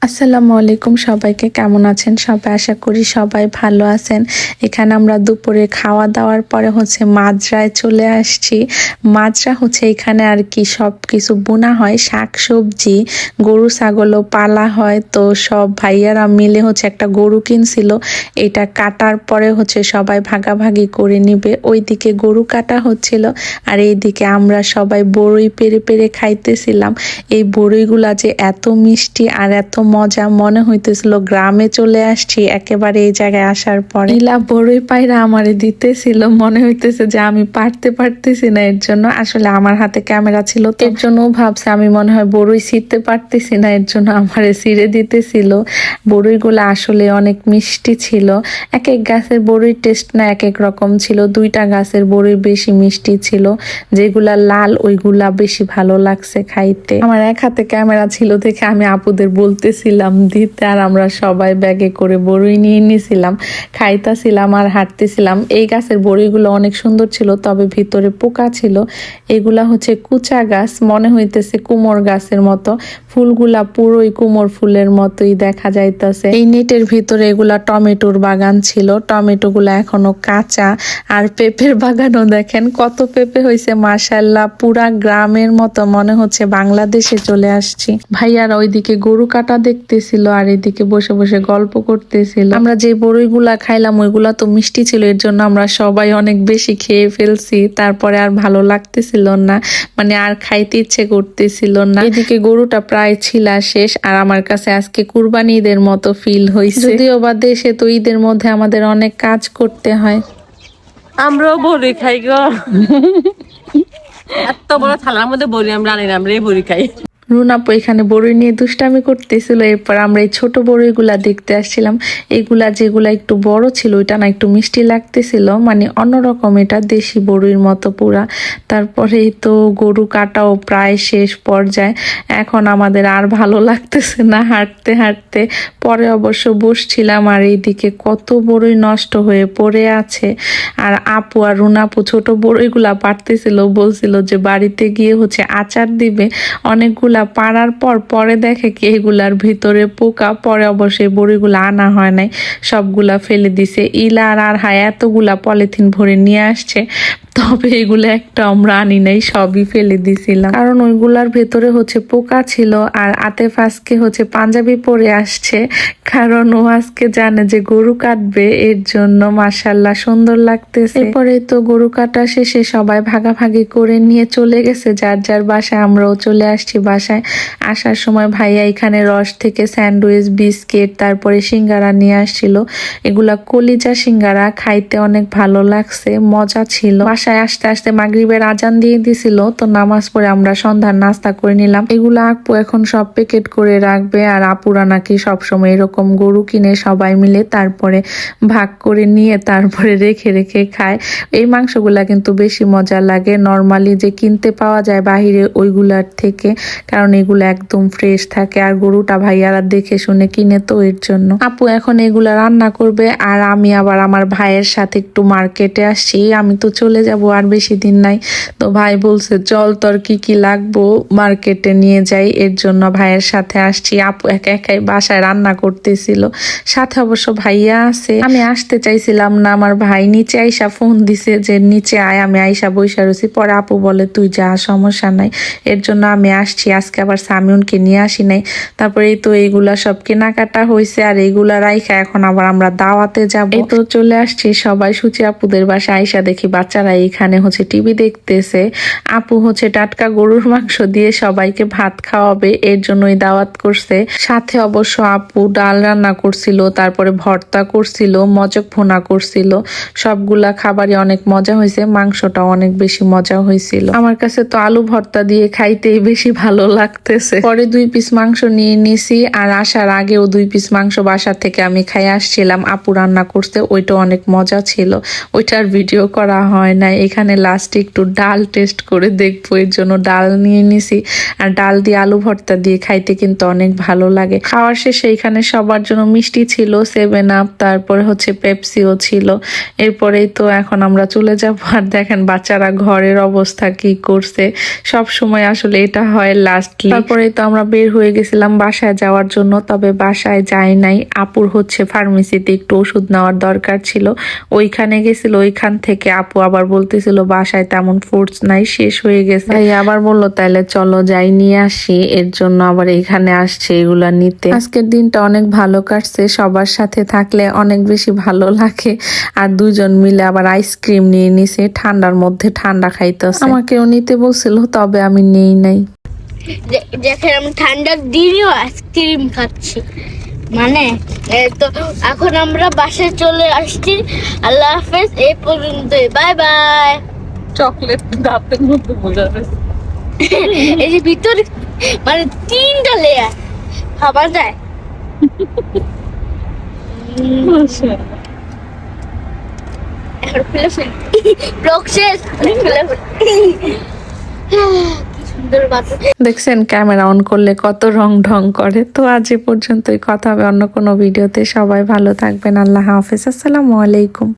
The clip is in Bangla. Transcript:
আসসালামু আলাইকুম, সবাইকে কেমন আছেন সবাই? আশা করি সবাই ভালো আছেন। এখানে আমরা দুপুরে খাওয়া দাওয়ার পরে মাজরায় চলে আসছি। মাজরা এখানে আর কি সব কিছু বোনা হয়, শাক সবজি, গরু ছাগলও পালা হয়। তো সব ভাইয়ারা মিলে একটা গরু কিনছিল, এটা কাটার পরে সবাই ভাগাভাগি করে নিবে। ওইদিকে গরু কাটা হচ্ছিল আর এইদিকে আমরা সবাই বড়ই পেরে পেরে খাইতেছিলাম। এই বড়ইগুলা যে এত মিষ্টি আর এত মজা, মনে হইতেছিল গ্রামে চলে আসছি একেবারে এই জায়গায় আসার পরে। ইলা বড়ই পায়রা আমারে দিতেছিল, মনে হইতেছে যে আমি পারতেছি না। এর জন্য আসলে আমার হাতে ক্যামেরা ছিল, তো এর জন্য ভাবছে আমি মনে হয় বড়ই ছিঁড়তে পারতেছি না, এর জন্য আমারে ছিঁড়ে দিতেছিল। বড়ইগুলো আসলে অনেক মিষ্টি ছিল। এক এক গাছের বড়ির টেস্ট না এক এক রকম ছিল। দুইটা গাছের বড়ি বেশি মিষ্টি ছিল, যেগুলা লাল ওইগুলা বেশি ভালো লাগছে খাইতে। আমার এক হাতে ক্যামেরা ছিল দেখে আমি আপুদের বলতেছিলাম দিতে, আর আমরা সবাই ব্যাগে করে বড়ি নিয়ে নিয়েছিলাম, খাইতেছিলাম আর হাঁটতেছিলাম। এই গাছের বড়িগুলো অনেক সুন্দর ছিল, তবে ভিতরে পোকা ছিল। এগুলা কুচা গাছ, মনে হইতেছে কুমোর গাছের মতো। ফুলগুলা পুরোই কুমোর ফুলের মতোই দেখা যাইতেছে। এই নেটের ভিতরে এগুলা টমেটোর বাগান ছিল, টমেটো গুলা এখনো কাঁচা। আর পেঁপের বাগানও দেখেন কত পেঁপে হয়েছে, মাশাআল্লাহ পুরা গ্রামের মতো, মনে হচ্ছে বাংলাদেশে চলে আসছি। ভাইয়ারা ওইদিকে গরু কাটা দেখতেছিল আর এদিকে বসে বসে গল্প করতেছিল। আমরা যে বড়ইগুলা খাইলাম ওইগুলা তো মিষ্টি ছিল, এর জন্য আমরা সবাই অনেক বেশি খেয়ে ফেলছি। তারপরে আর ভালো লাগতেছিল না, মানে আর খাইতে ইচ্ছে করতেছিল না। এদিকে গরুটা প্রায় ছিলা শেষ, আর আমার কাছে আজকে কুরবানি ঈদের মতো ফিল হয়েছে। যদিও বা দেশে তো ঈদের মধ্যে আমাদের অনেক কাজ করতে হয়। আমরাও বড়ি খাই গো। এত বড় থালার মধ্যে বড়ি আমরা আনি না, আমরা এই বড়ি খাই। রুনাপু এখানে বড়ই নিয়ে দুষ্টামি করতেছিল। এরপর আমরা এই ছোট বড়ইগুলা দেখতে আসছিলাম। এগুলা যেগুলা একটু বড় ছিল ওইটা না একটু মিষ্টি লাগতেছিল, মানে অন্যরকম, এটা দেশি বড়ির মতো পুরা। তারপরে তো গরু কাটাও প্রায় শেষ পর্যায়ে, এখন আমাদের আর ভালো লাগতেছে না হাঁটতে হাঁটতে। পরে অবশ্য বসছিলাম আর এইদিকে কত বড়ই নষ্ট হয়ে পড়ে আছে। আর আপু আর রুনাপু ছোট বড়ইগুলা পারতেছিল, বলছিল যে বাড়িতে গিয়ে আচার দিবে। অনেকগুলা পাড়ার পর পরে দেখে কি এগুলার ভিতরে পোকা। পরে অবশ্যই বড়িগুলা আনা হয় নাই, সবগুলা ফেলে দিছে। ইলা আর হায় এতগুলা পলিথিন ভরে নিয়ে আসছে, তবে এগুলো একটা আমরা আনি নাই, সবই ফেলে দিছিলাম, কারণ ওইগুলার ভেতরে পোকা ছিল। আর আতেফ আজকে পাঞ্জাবি পরে আসছে, কারণ ও আজকে জানে যে গরু কাটবে, এর জন্য মাশাআল্লাহ সুন্দর লাগতেছে। এরপরে তো গরু কাটা শেষে সবাই ভাগাভাগি করে নিয়ে চলে গেছে যার যার বাসায়। আমরাও চলে আসছি বাসায়। আসার সময় ভাইয়া এখানে রস থেকে স্যান্ডউইচ, বিস্কিট, তারপরে সিঙ্গারা নিয়ে আসছিল। এগুলা কলিজা সিঙ্গারা, খাইতে অনেক ভালো লাগছে, মজা ছিল। বাসায় আসতে আসতে মাগরিবের আজান দিয়ে দিছিল, তো নামাজ পড়ে আমরা সন্ধ্যার নাস্তা করে নিলাম। এগুলা আপু এখন সব প্যাকেট করে রাখবে, আর আপুরা নাকি সবসময় এরকম গরু কিনে সবাই মিলে তারপরে ভাগ করে নিয়ে তারপরে রেখে রেখে খায়। এই মাংসগুলা কিন্তু বেশি মজা লাগে নর্মালি যে কিনতে পাওয়া যায় বাহিরে ওইগুলার থেকে, কারণ এগুলো একদম ফ্রেশ থাকে। আর গরুটা ভাইয়ারা দেখে শুনে কিনে, তো এর জন্য আপু এখন এগুলা রান্না করবে। আর আমি আবার আমার ভাইয়ের সাথে একটু মার্কেটে আসছি, আমি তো চলে যাব আর বেশি দিন নাই। তো ভাই বলছে চল তোর কি কি লাগবো মার্কেটে নিয়ে যাই, এর জন্য ভাইয়ের সাথে আসছি। আপু একা একাই বাসায় রান্না করতেছিল, সাথে অবশ্য ভাইয়া আছে। আমি আসতে চাইছিলাম না, আমার ভাই নিচে আইসা ফোন দিছে যে নিচে আয়। আমি আইসা বইসা রয়েছি, পরে আপু বলে তুই যা, সমস্যা নাই। এর জন্য আমি আসছি। আজকে আবার সামিউনকে নিয়ে আসি নাই। তারপরে এই তো এইগুলা সব কেনাকাটা হয়েছে, আর এইগুলা রাইখা এখন আবার আমরা দাওয়াতে যাব। এই তো চলে আসছি সবাই সুচি আপুদের বাসায়। আইসা দেখি বাচ্চারা এখানে টিভি দেখতেছে। আপু টাটকা গরুর মাংস দিয়ে সবাইকে ভাত খাওয়াবে, এর জন্যই দাওয়াত করছে। সাথে অবশ্য আপু ডাল রান্না করছিল, তারপরে ভর্তা করছিল, মজক ভুনা করছিল। সবগুলা খাবারই অনেক মজা হয়েছে, মাংসটা অনেক বেশি মজা হয়েছিল। আমার কাছে তো আলু ভর্তা দিয়ে খাইতেই বেশি ভালো লাগতেছে। পরে 2 পিস মাংস নিয়ে নিছি, আর আসার আগেও 2 পিস মাংস বাসা থেকে আমি খাই আসছিলাম। আপু রান্না করতে, ওইটা অনেক মজা ছিল, ওইটার ভিডিও করা হয় নাই। নাই। এখানে লাস্টে একটু ডাল টেস্ট করে দেখবো, এর জন্য ডাল নিয়ে নিছি। আর ডাল দিয়ে আলু ভর্তা দিয়ে খাইতে কিন্তু অনেক ভালো লাগে। খাওয়ার শেষে এখানে সবার জন্য মিষ্টি ছিল, 7 আপ, তারপরে হচ্ছে পেপসিও ছিল। এরপরেই তো এখন আমরা চলে যাব। আর দেখেন বাচ্চারা ঘরের অবস্থা কি করছে, সব সময় আসলে এটা হয় লাস্টলি। তারপরেই তো আমরা বের হয়ে গেছিলাম বাসায় যাওয়ার জন্য, তবে বাসায় যাই নাই। আপুর হচ্ছে ফার্মেসিতে একটু ওষুধ নেওয়ার দরকার ছিল, ওইখানে গেছিল। ওইখান থেকে আপু আবার বলতেছিল বাসায় তেমন ফ্রুটস নাই, শেষ হয়ে গেছে। ভাই আবার বললো তাহলে চলো যাই নিয়ে আসি, এর জন্য আবার এখানে আসছে এগুলা নিতে। আজকের দিনটা অনেক ভালো কাটছে, সবার সাথে থাকলে অনেক বেশি ভালো লাগে। আর দুজন মিলে আবার আইসক্রিম নিয়ে নিছে, ঠান্ডার মধ্যে ঠান্ডা খাইতেছে। আমাকেও নিতে বলছিল, তবে আমি নেই নাই। দেখেন আমি ঠান্ডার দিনেও আইসক্রিম খাচ্ছি, মানে তো এখন আমরা বাসায় চলে আসছি। আল্লাহ হাফেজ, এই পর্যন্তই, বাই বাই। চকলেট দাঁতের মধ্যে বোঝা যাচ্ছে। এই যে ভিতরে মানে 3টা লেয়ার খাওয়া যায়। এখন খুলে ফেলি, ব্লক শেষ, খুলে ফেলি। কি সুন্দর বাতাস। দেখছেন ক্যামেরা অন করলে কত রং ঢং করে। তো আজ এ পর্যন্তই, কথা হবে অন্য কোনো ভিডিওতে। সবাই ভালো থাকবেন, আল্লাহ হাফেজ, আসসালামু আলাইকুম।